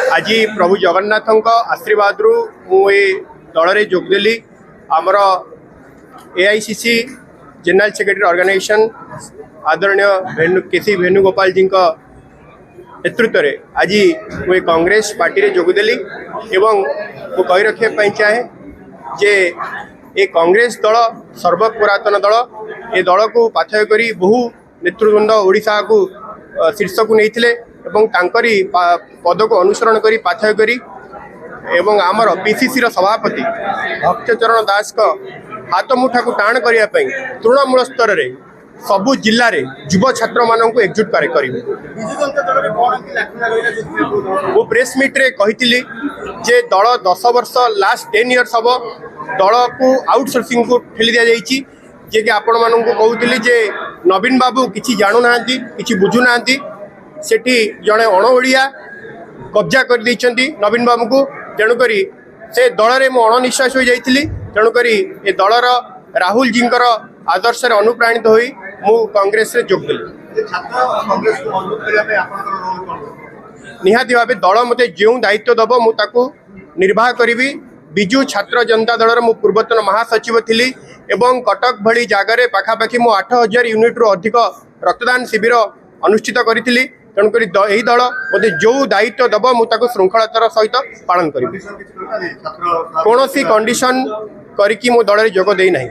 आज प्रभु जगन्नाथ आशीर्वाद मुझे दल में जोगदेली आमर एआईसीसी जनरल सेक्रेटरी ऑर्गेनाइजेशन आदरणीय केसी वेणुगोपाल जी नेतृत्व में आज मुझे कांग्रेस पार्टी में जोगदेली एवं मु कही रखा चाहे जे ये कांग्रेस दल सर्वपुरातन दल ये दल को पाथय करी बहु नेतृवृंद ओडिशा को शीर्ष को नहीं तांकरी पद को अनुसरण करी पाथय करी एवं आमर पीसीसी सभापति भक्तचरण दास का हाथ मुठा को टाण करने तृणमूल स्तर में सबु जिले में युव छात्र मान को एकजुट कर वो प्रेस मीट रे कही जे दल 10 वर्ष लास्ट 10 इयर्स हम दल को आउटसोर्सिंग को ठेली दि जाइए जे कि आपण मानू कहूली जे नवीन बाबू किसी जानू ना कि बुझुना सेठी जड़े अणओिया कब्जा कर देइछंती नवीन बाबू को तेणुक से दल में मु अणनिश्वास हो जाइली तेणुक ए दलर राहुल जी आदर्श अनुप्राणित हो मु कांग्रेस रे जोग देली निहाती भाव दल मते जो दायित्व दब मुझे निर्वाह करी विजु छात्र जनता दलर मु पूर्वतन महासचिव थी एवं कटक भली जगार पाखापाखि मु 8000 यूनिट रु अधिक रक्तदान शिविर अनुष्ठित करी तेणुक यही दल मते जो दायित्व दब मुझे श्रृंखलतार सहित पालन करी कौन सी कंडीशन करी मु दल में जोग देई नहीं।